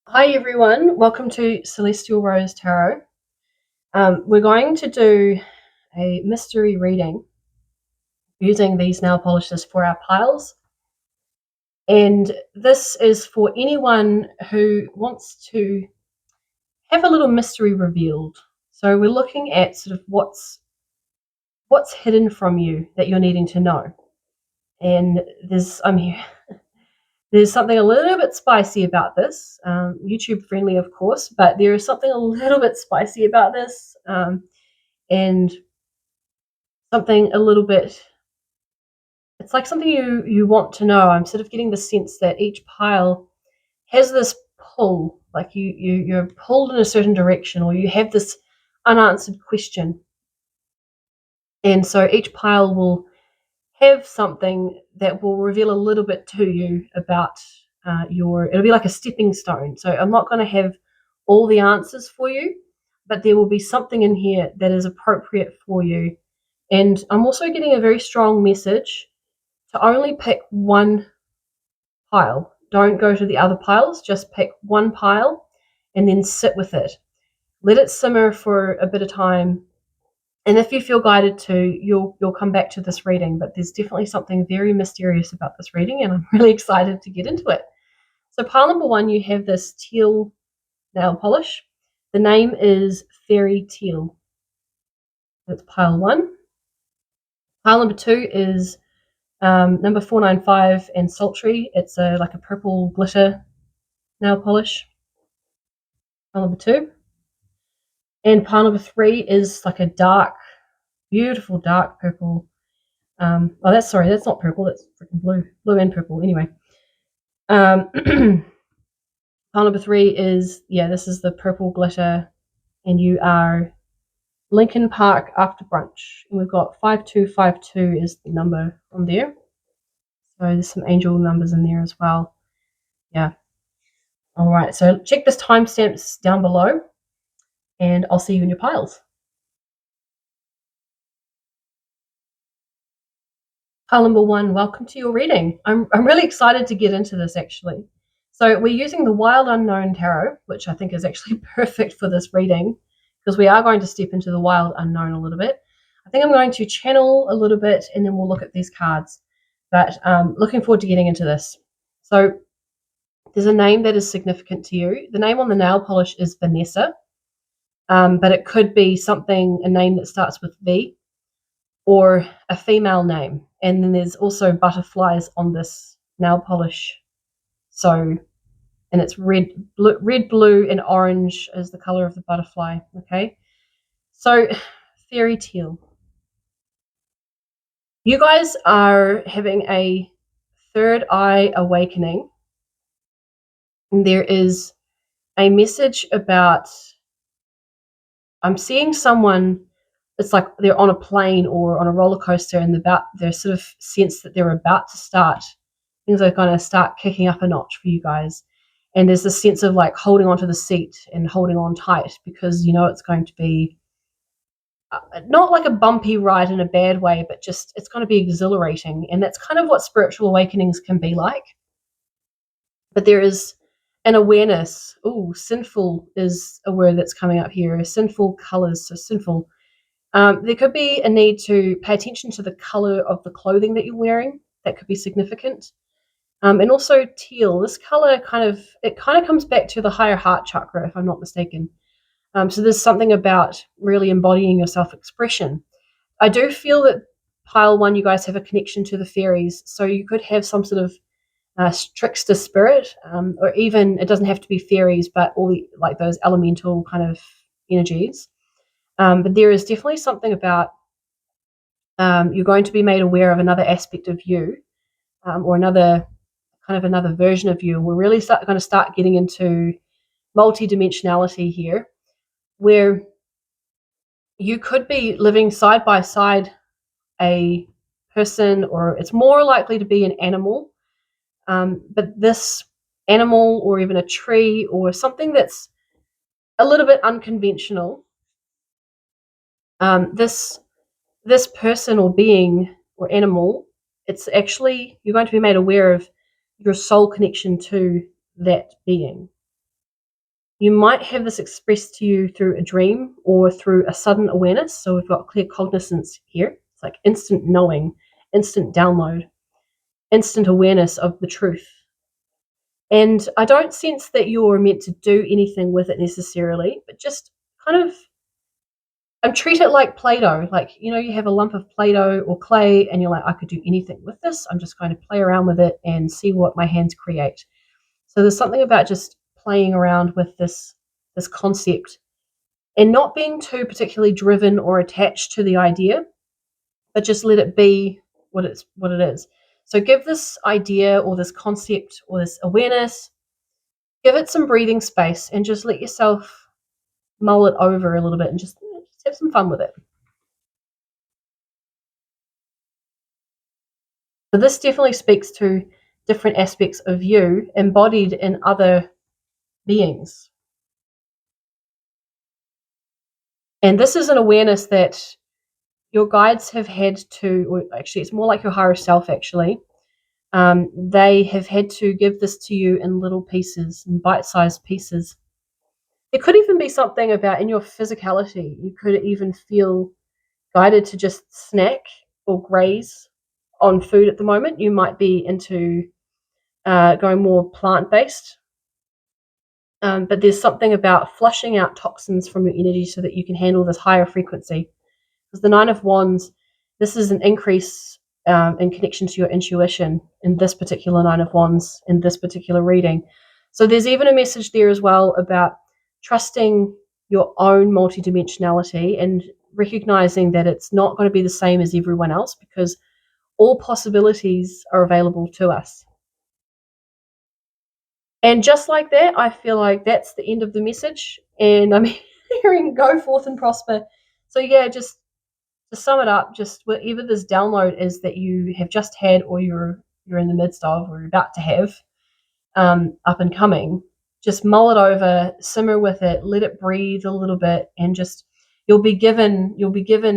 Hi everyone, welcome to Celestial Rose Tarot. We're going to do a mystery reading using these nail polishes for our piles. And this is for anyone who wants to have a little mystery revealed. So we're looking at sort of what's hidden from you that you're needing to know. And there's something a little bit spicy about this, YouTube friendly, of course, but there is something a little bit spicy about this. And something a little bit, it's like something you want to know. I'm sort of getting the sense that each pile has this pull, like you're pulled in a certain direction, or you have this unanswered question, and so each pile will have something that will reveal a little bit to you about it'll be like a stepping stone. So I'm not going to have all the answers for you, but there will be something in here that is appropriate for you. And I'm also getting a very strong message to only pick one pile. Don't go to the other piles, just pick one pile and then sit with it. Let it simmer for a bit of time. And if you feel guided to, you'll come back to this reading. But there's definitely something very mysterious about this reading, and I'm really excited to get into it. So pile number one, you have this teal nail polish. The name is Fairy Teal. That's pile one. Pile number two is number 495 and Sultry. It's like a purple glitter nail polish. Pile number two. And pile number three is like a dark, beautiful dark purple. That's not purple. That's freaking blue and purple. Anyway, pile number three is this is the purple glitter, and you are Lincoln Park after brunch, and we've got 5252 is the number on there. So there's some angel numbers in there as well. Yeah. All right. So check this timestamps down below, and I'll see you in your piles. Pile number one, welcome to your reading. I'm really excited to get into this, actually. So we're using the Wild Unknown Tarot, which I think is actually perfect for this reading, because we are going to step into the wild unknown a little bit. I think I'm going to channel a little bit, and then we'll look at these cards. But looking forward to getting into this. So there's a name that is significant to you. The name on the nail polish is Vanessa, but it could be a name that starts with V, or a female name. And then there's also butterflies on this nail polish. So, and it's red, blue, and orange is the color of the butterfly. Okay. So, Fairy Teal. You guys are having a third eye awakening. And there is a message about, I'm seeing someone, it's like they're on a plane or on a roller coaster, and they're sort of sense that they're about to start. Things are going to start kicking up a notch for you guys. And there's this sense of like holding onto the seat and holding on tight, because you know it's going to be not like a bumpy ride in a bad way, but just it's going to be exhilarating. And that's kind of what spiritual awakenings can be like. But there is an awareness. Oh, sinful is a word that's coming up here. Sinful colors, so sinful. There could be a need to pay attention to the color of the clothing that you're wearing. That could be significant. And also teal. This color kind of comes back to the higher heart chakra, if I'm not mistaken. So there's something about really embodying your self-expression. I do feel that pile one, you guys have a connection to the fairies, so you could have some sort of trickster spirit, or even it doesn't have to be fairies, but all like those elemental kind of energies. But there is definitely something about you're going to be made aware of another aspect of you, or another version of you. We're really going to start getting into multidimensionality here, where you could be living side by side a person, or it's more likely to be an animal. But this animal, or even a tree, or something that's a little bit unconventional, this person or being or animal, it's actually, you're going to be made aware of your soul connection to that being. You might have this expressed to you through a dream or through a sudden awareness. So we've got clear cognizance here. It's like instant knowing, instant download, instant awareness of the truth. And I don't sense that you're meant to do anything with it necessarily, but just kind of treat it like Play-Doh. Like, you have a lump of Play-Doh or clay and you're like, I could do anything with this. I'm just going to play around with it and see what my hands create. So there's something about just playing around with this concept and not being too particularly driven or attached to the idea, but just let it be what it is. So give this idea or this concept or this awareness, give it some breathing space and just let yourself mull it over a little bit and just have some fun with it. So this definitely speaks to different aspects of you embodied in other beings. And this is an awareness that your guides have had to, or actually it's more like your higher self actually, they have had to give this to you in little pieces, in bite-sized pieces. It could even be something about in your physicality. You could even feel guided to just snack or graze on food at the moment. You might be into going more plant-based, but there's something about flushing out toxins from your energy so that you can handle this higher frequency. Because the Nine of Wands, this is an increase in connection to your intuition in this particular Nine of Wands, in this particular reading. So there's even a message there as well about trusting your own multidimensionality and recognizing that it's not going to be the same as everyone else because all possibilities are available to us. And just like that, I feel like that's the end of the message. And I'm hearing go forth and prosper. So yeah, just to sum it up, just whatever this download is that you have just had or you're in the midst of or you're about to have up and coming, just mull it over, simmer with it, let it breathe a little bit, and just you'll be given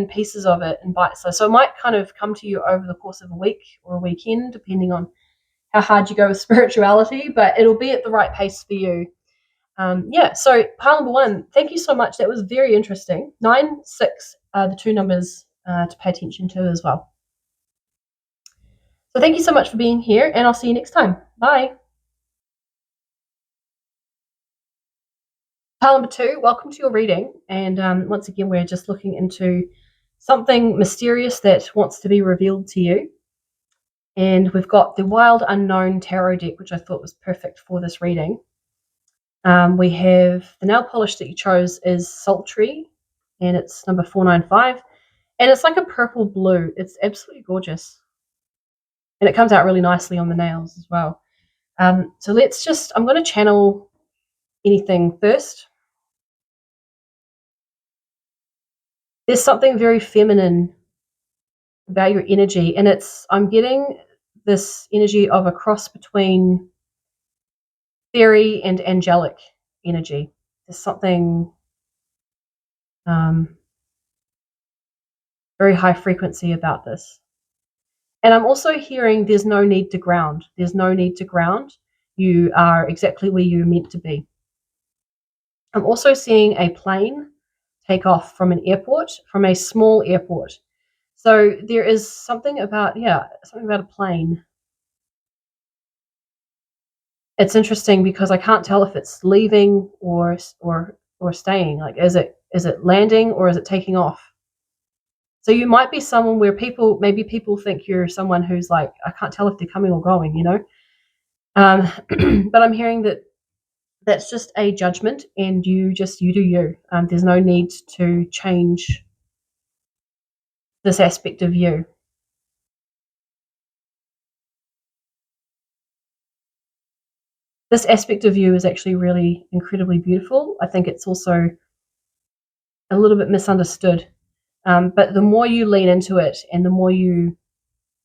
pieces of it in bites. So it might kind of come to you over the course of a week or a weekend, depending on how hard you go with spirituality, but it'll be at the right pace for you. So pile number one, thank you so much. That was very interesting. 9, 6 are the two numbers to pay attention to as well. So thank you so much for being here, and I'll see you next time. Bye. Pile number 2, welcome to your reading. And once again, we're just looking into something mysterious that wants to be revealed to you. And we've got the Wild Unknown Tarot deck, which I thought was perfect for this reading. We have the nail polish that you chose is Sultry, and it's number 495. And it's like a purple blue. It's absolutely gorgeous. And it comes out really nicely on the nails as well. So I'm going to channel anything first. There's something very feminine about your energy, and I'm getting this energy of a cross between fairy and angelic energy. There's something very high frequency about this. And I'm also hearing there's no need to ground. There's no need to ground. You are exactly where you're meant to be. I'm also seeing a plane take off from an airport, from a small airport. So there is something about a plane. It's interesting because I can't tell if it's leaving or staying. Like, is it landing or is it taking off? So you might be someone where maybe people think you're someone who's like, I can't tell if they're coming or going, But I'm hearing that that's just a judgment, and you do you. There's no need to change this aspect of you. This aspect of you is actually really incredibly beautiful. I think it's also a little bit misunderstood. But the more you lean into it and the more you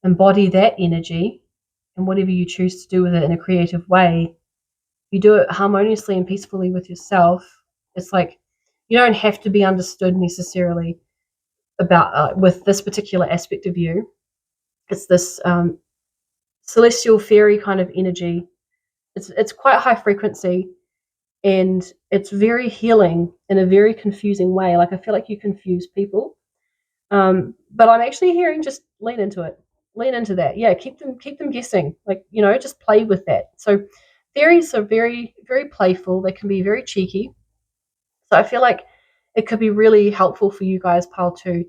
embody that energy and whatever you choose to do with it in a creative way, you do it harmoniously and peacefully with yourself. It's like you don't have to be understood necessarily about with this particular aspect of you. It's this celestial fairy kind of energy. It's quite high frequency, and it's very healing in a very confusing way. Like I feel like you confuse people, but I'm actually hearing just lean into it, lean into that. Yeah, keep them guessing. Like just play with that. So fairies are very very playful. They can be very cheeky. So I feel like it could be really helpful for you guys, pile two,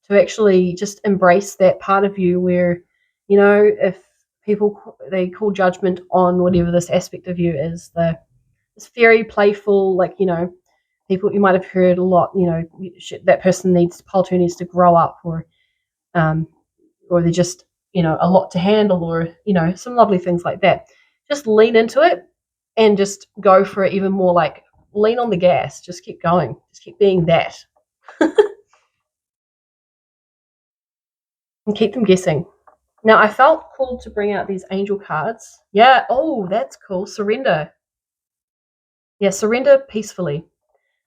to actually just embrace that part of you where, if people they call judgment on whatever this aspect of you is, it's very playful, like people you might have heard a lot, that person needs pile two needs to grow up, um, or they're just a lot to handle, or some lovely things like that. Just lean into it and just go for it even more. Like lean on the gas, just keep going, just keep being that, and keep them guessing. Now, I felt called to bring out these angel cards. Yeah. Oh, that's cool. Surrender. Yeah, surrender peacefully.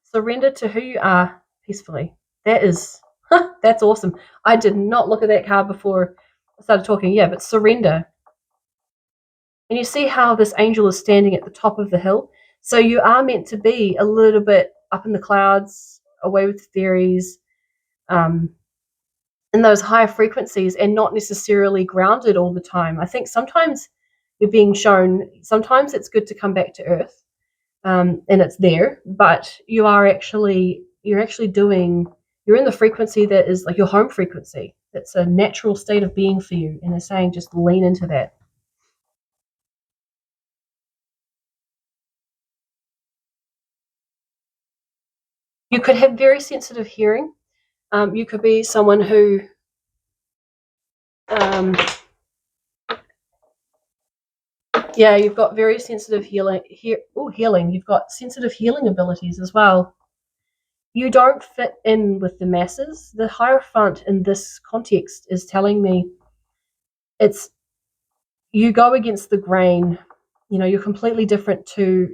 Surrender to who you are peacefully. That is, that's awesome. I did not look at that card before I started talking. Yeah, but surrender. And you see how this angel is standing at the top of the hill. So you are meant to be a little bit up in the clouds, away with fairies, um, in those higher frequencies, and not necessarily grounded all the time. I think sometimes you're being shown, sometimes it's good to come back to earth, and it's there, but you're in the frequency that is like your home frequency. It's a natural state of being for you, and they're saying just lean into that. You could have very sensitive hearing. You could be someone who, um, yeah, you've got very sensitive healing. You've got sensitive healing abilities as well. You don't fit in with the masses. The Hierophant in this context is telling me it's you go against the grain. You're completely different to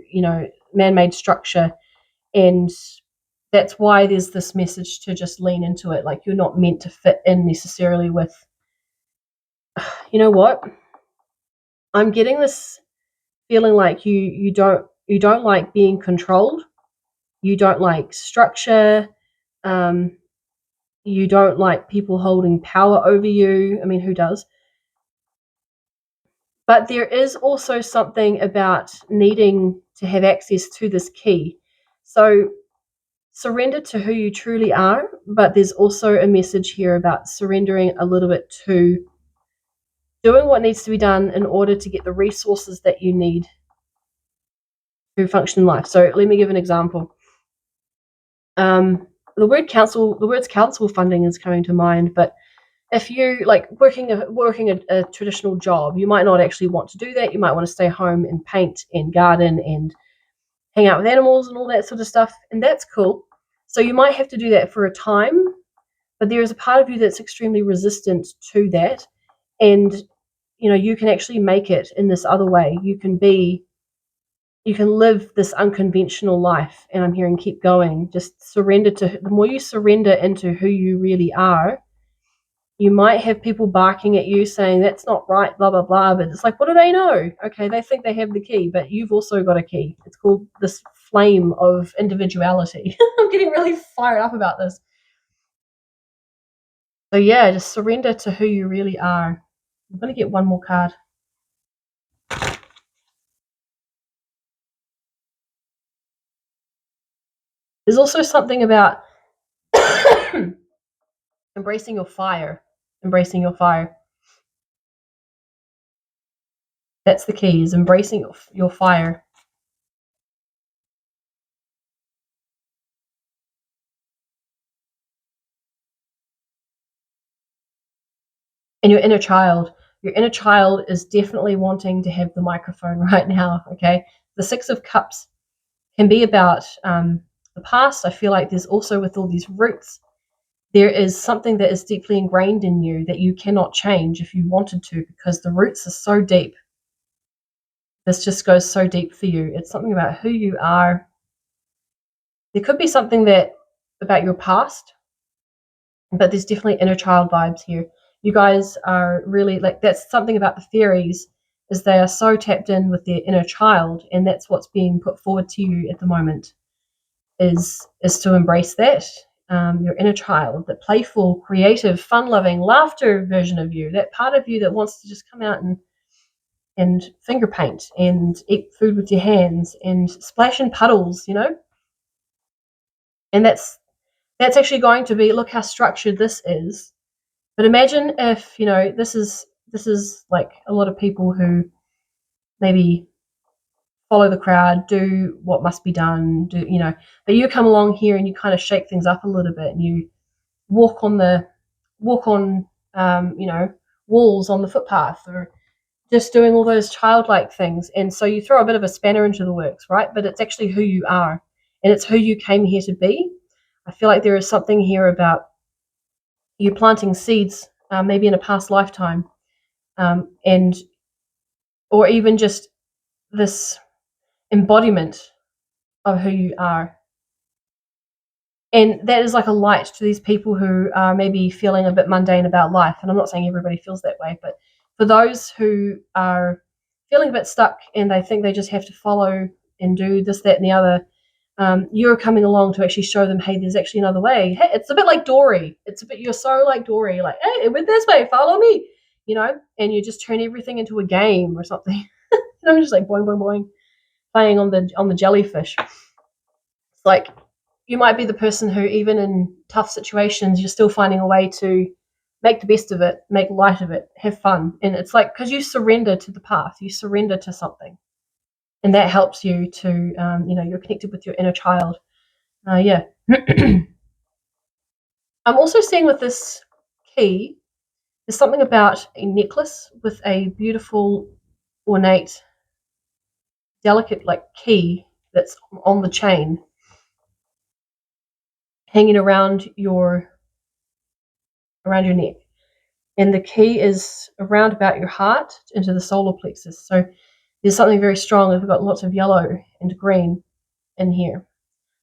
man-made structure, and that's why there's this message to just lean into it. Like you're not meant to fit in necessarily with. You know what? I'm getting this feeling like you don't like being controlled. You don't like structure. Um, you don't like people holding power over you. I mean, who does? But there is also something about needing to have access to this key. So surrender to who you truly are, but there's also a message here about surrendering a little bit to doing what needs to be done in order to get the resources that you need to function in life. So let me give an example. The words council funding is coming to mind, but if you like working a traditional job, you might not actually want to do that. You might want to stay home and paint and garden and hang out with animals and all that sort of stuff, and that's cool. So you might have to do that for a time, but there is a part of you that's extremely resistant to that, and you can actually make it in this other way. You can live this unconventional life, and I'm hearing keep going. Just surrender to the more you surrender into who you really are. You might have people barking at you saying that's not right, blah blah blah, but it's like, what do they know? Okay, they think they have the key, but you've also got a key. It's called this flame of individuality. I'm getting really fired up about this. So yeah, just surrender to who you really are. I'm gonna get one more card. There's also something about embracing your fire. Embracing your fire. That's the key, is embracing your fire. And your inner child is definitely wanting to have the microphone right now. Okay, the Six of Cups can be about the past. I feel like there's also, with all these roots, there is something that is deeply ingrained in you that you cannot change if you wanted to, because the roots are so deep. This just goes so deep for you. It's something about who you are. There could be something that about your past, but there's definitely inner child vibes here. You guys are really like, that's something about the fairies. is they are so tapped in with their inner child, and that's what's being put forward to you at the moment, is to embrace that, your inner child, the playful, creative, fun-loving, laughter version of you, that part of you that wants to just come out and finger paint and eat food with your hands and splash in puddles, and that's actually going to be, look how structured this is. But imagine if, this is like a lot of people who maybe follow the crowd, do what must be done, but you come along here and you kind of shake things up a little bit, and you walk on the walk on walls on the footpath, or just doing all those childlike things. And so you throw a bit of a spanner into the works, right? But it's actually who you are, and it's who you came here to be. I feel like there is something here about you planting seeds, maybe in a past lifetime, and or even just this embodiment of who you are. And that is like a light to these people who are maybe feeling a bit mundane about life. And I'm not saying everybody feels that way, but for those who are feeling a bit stuck and they think they just have to follow and do this, that, and the other, you're coming along to actually show them, hey, there's actually another way. Hey, it's a bit like Dory. You're so like Dory, like, hey, it went this way, follow me, and you just turn everything into a game or something. Just like boing, boing, boing, playing on the jellyfish. It's like, you might be the person who, even in tough situations, you're still finding a way to make the best of it, make light of it, have fun. And it's like, because you surrender to the path, you surrender to something. And that helps you to, you're connected with your inner child. Yeah. I'm also seeing with this key, there's something about a necklace with a beautiful, ornate, delicate, like, key that's on the chain, hanging around your neck. And the key is around about your heart into the solar plexus. So there's something very strong. We've got lots of yellow and green in here.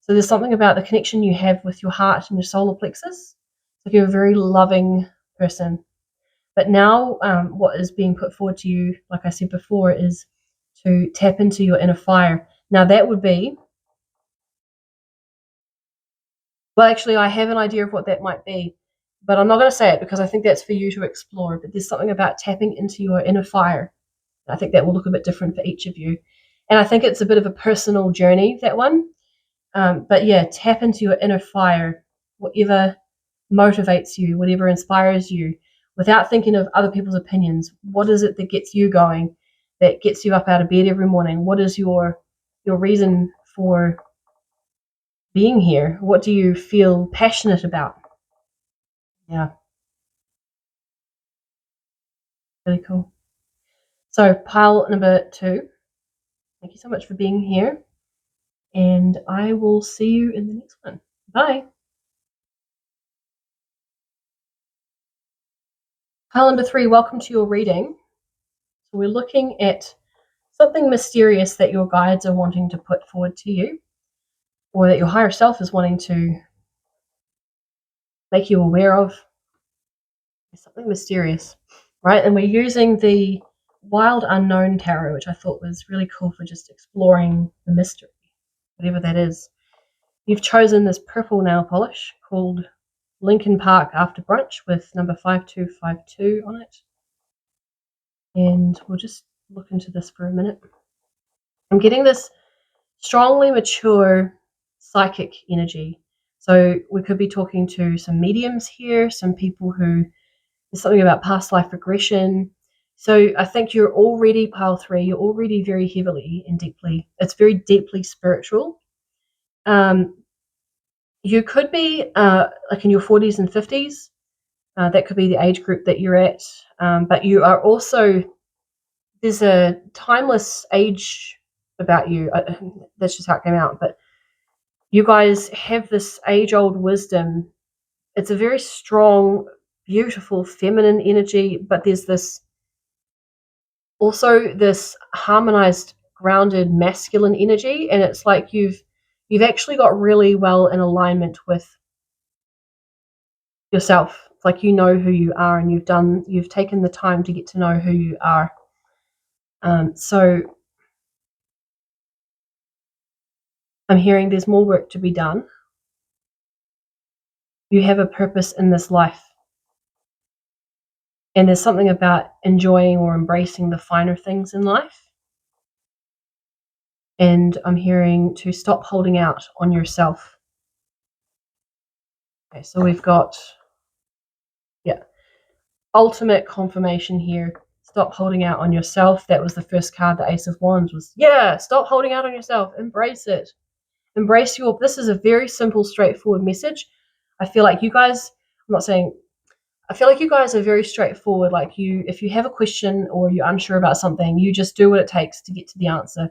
So there's something about the connection you have with your heart and your solar plexus. It's like you're a very loving person. But now what is being put forward to you, like I said before, is to tap into your inner fire. Now that would be, well, actually, I have an idea of what that might be, but I'm not going to say it because I think that's for you to explore. But there's something about tapping into your inner fire. I think that will look a bit different for each of you. And I think it's a bit of a personal journey, that one. But yeah, tap into your inner fire, whatever motivates you, whatever inspires you, without thinking of other people's opinions. What is it that gets you going, that gets you up out of bed every morning? What is your reason for being here? What do you feel passionate about? Yeah, really cool. So pile number 2, thank you so much for being here, and I will see you in the next one. Bye. Pile number 3, welcome to your reading. So we're looking at something mysterious that your guides are wanting to put forward to you, or that your higher self is wanting to make you aware of. It's something mysterious, right? And we're using the Wild Unknown Tarot, which I thought was really cool for just exploring the mystery, whatever that is. You've chosen this purple nail polish called Lincoln Park After Brunch with number 5252 on it. And we'll just look into this for a minute. I'm getting this strongly mature psychic energy. So we could be talking to some mediums here, some people who, there's something about past life regression. So I think you're already, pile 3, you're already very heavily and deeply, it's very deeply spiritual. You could be like in your 40s and 50s. That could be the age group that you're at. But you are also, there's a timeless age about you. That's just how it came out. But you guys have this age-old wisdom. It's a very strong, beautiful, feminine energy, but there's this also this harmonized, grounded, masculine energy, and it's like you've actually got really well in alignment with yourself. It's like you know who you are, and you've taken the time to get to know who you are. So I'm hearing there's more work to be done. You have a purpose in this life. And there's something about enjoying or embracing the finer things in life. And I'm hearing to stop holding out on yourself. Okay, so we've got, ultimate confirmation here. Stop holding out on yourself. That was the first card, the Ace of Wands was, stop holding out on yourself. Embrace it. Embrace this is a very simple, straightforward message. I feel like you guys, I feel like you guys are very straightforward. Like if you have a question or you're unsure about something, you just do what it takes to get to the answer.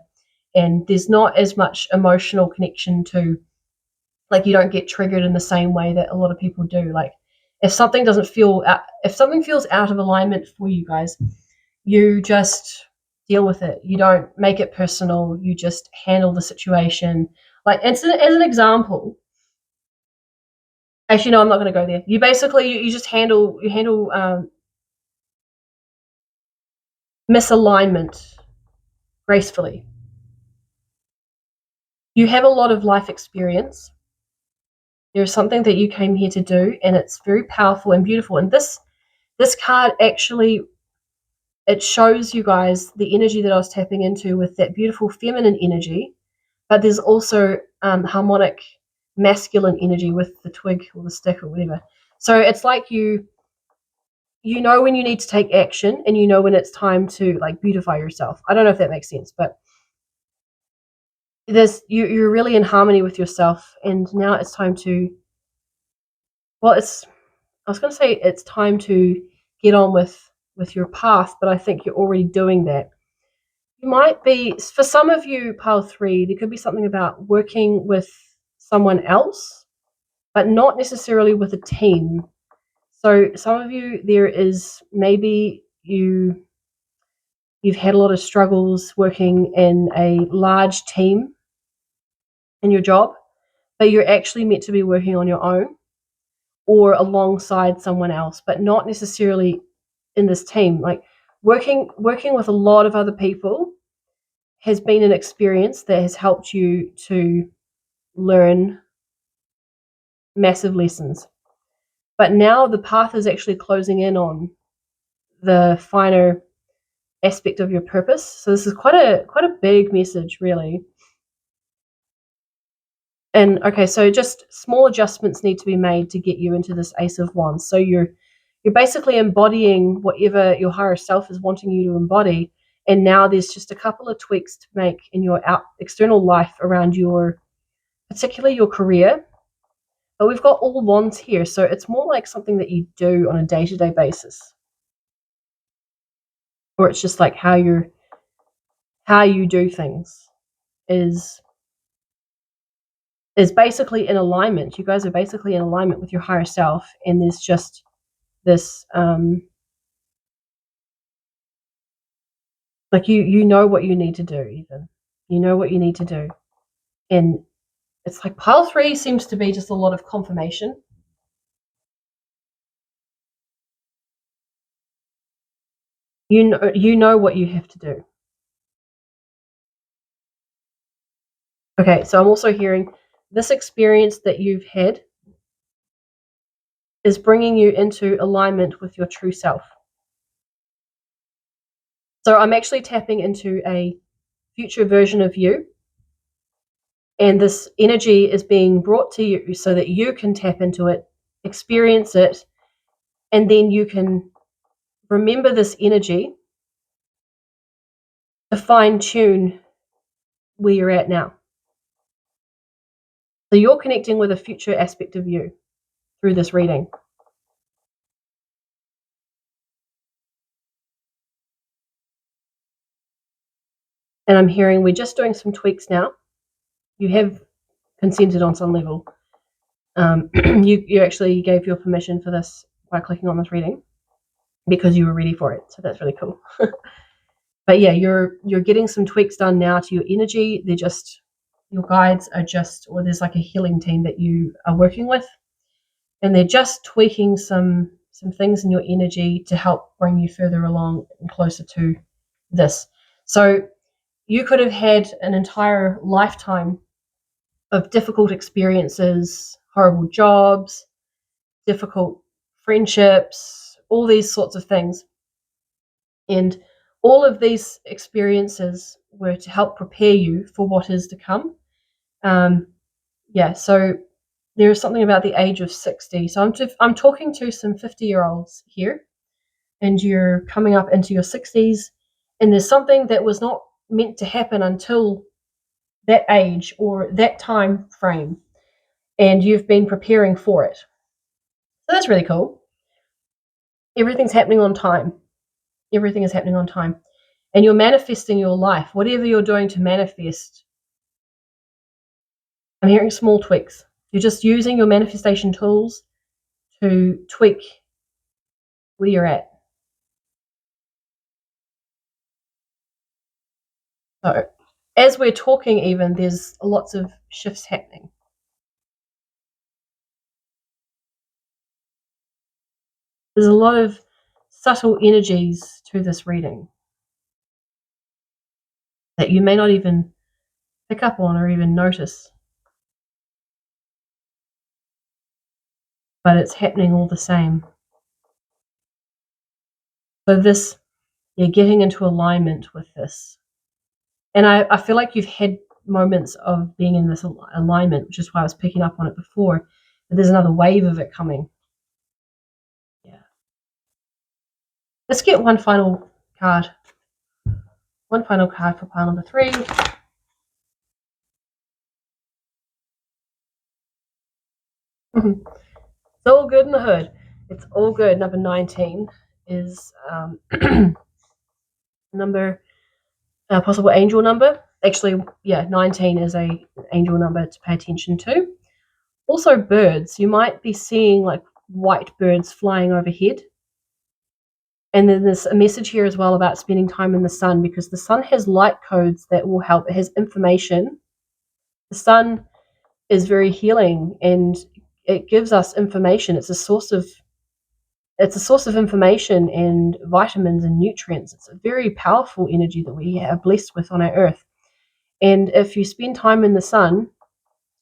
And there's not as much emotional connection to, like, you don't get triggered in the same way that a lot of people do. Like, if something feels out of alignment for you guys, you just deal with it. You don't make it personal. You just handle the situation. Like, as an example, actually, no, I'm not going to go there. You basically you just handle misalignment gracefully. You have a lot of life experience. There's something that you came here to do, and it's very powerful and beautiful. And this card actually, it shows you guys the energy that I was tapping into with that beautiful feminine energy, but there's also harmonic masculine energy with the twig or the stick or whatever. So it's like you know when you need to take action, and you know when it's time to, like, beautify yourself. I don't know if that makes sense, but you're really in harmony with yourself, and now it's time to, well, I was going to say it's time to get on with your path, but I think you're already doing that. You might be, for some of you, pile 3, there could be something about working with someone else, but not necessarily with a team. So some of you, there is maybe you've had a lot of struggles working in a large team in your job, but you're actually meant to be working on your own or alongside someone else, but not necessarily in this team. Like, working with a lot of other people has been an experience that has helped you to learn massive lessons. But now the path is actually closing in on the finer aspect of your purpose. So this is quite a big message, really. And okay, so just small adjustments need to be made to get you into this Ace of Wands. So you're basically embodying whatever your higher self is wanting you to embody. And now there's just a couple of tweaks to make in your external life around particularly your career. But we've got all wands here, so it's more like something that you do on a day-to-day basis. Or it's just like how you do things is basically in alignment. You guys are basically in alignment with your higher self, and there's just this like you know what you need to do. Even you know what you need to do, and it's like pile 3 seems to be just a lot of confirmation. You know what you have to do. Okay, so I'm also hearing this experience that you've had is bringing you into alignment with your true self. So I'm actually tapping into a future version of you, and this energy is being brought to you so that you can tap into it, experience it, and then you can remember this energy to fine tune where you're at now. So you're connecting with a future aspect of you through this reading. And I'm hearing we're just doing some tweaks now. You have consented on some level. You actually gave your permission for this by clicking on this reading because you were ready for it. So that's really cool. But yeah, you're getting some tweaks done now to your energy. They're just, your guides are just, or there's like a healing team that you are working with, and they're just tweaking some things in your energy to help bring you further along and closer to this. So you could have had an entire lifetime of difficult experiences, horrible jobs, difficult friendships, all these sorts of things. And all of these experiences were to help prepare you for what is to come. Um, so there is something about the age of 60. So I'm talking to some 50-year-olds here, and you're coming up into your 60s, and there's something that was not meant to happen until that age or that time frame, and you've been preparing for it. So that's really cool. Everything's happening on time. Everything is happening on time. And you're manifesting your life. Whatever you're doing to manifest, I'm hearing small tweaks. You're just using your manifestation tools to tweak where you're at. So as we're talking even, there's lots of shifts happening. There's a lot of subtle energies to this reading that you may not even pick up on or even notice. But it's happening all the same. So this, you're getting into alignment with this. And I feel like you've had moments of being in this alignment, which is why I was picking up on it before. But there's another wave of it coming. Yeah. Let's get one final card. One final card for pile number 3. It's all good in the hood. It's all good. Number 19 is number possible angel number. Actually, 19 is a angel number to pay attention to. Also, birds. You might be seeing like white birds flying overhead. And then there's a message here as well about spending time in the sun, because the sun has light codes that will help. It has information. The sun is very healing, and it gives us information. It's a source of information and vitamins and nutrients. It's a very powerful energy that we are blessed with on our earth. And if you spend time in the sun,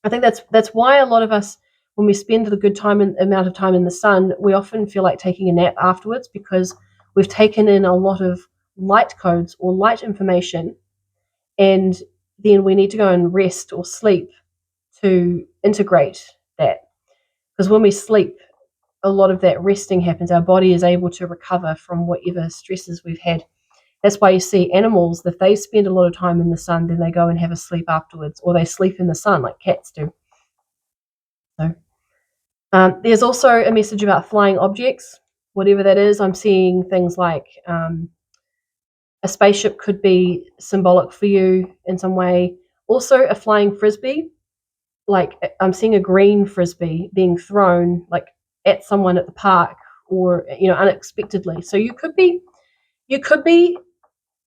I think that's why a lot of us, when we spend the good amount of time in the sun, we often feel like taking a nap afterwards, because we've taken in a lot of light codes or light information, and then we need to go and rest or sleep to integrate that. Because when we sleep, a lot of that resting happens. Our body is able to recover from whatever stresses we've had. That's why you see animals, if they spend a lot of time in the sun, then they go and have a sleep afterwards, or they sleep in the sun like cats do. So there's also a message about flying objects, whatever that is. I'm seeing things like a spaceship could be symbolic for you in some way. Also, a flying frisbee. Like I'm seeing a green frisbee being thrown like at someone at the park, or unexpectedly. So you could be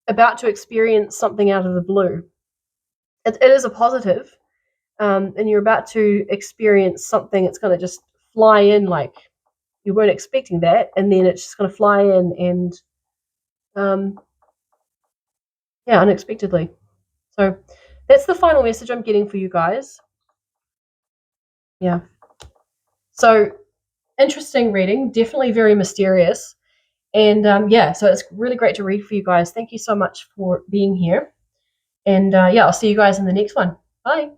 about to experience something out of the blue. It is a positive, and you're about to experience something. It's going to just fly in like you weren't expecting that, and then it's just going to fly in and unexpectedly. So that's the final message I'm getting for you guys. Yeah. So interesting reading, definitely very mysterious. And so it's really great to read for you guys. Thank you so much for being here. And I'll see you guys in the next one. Bye.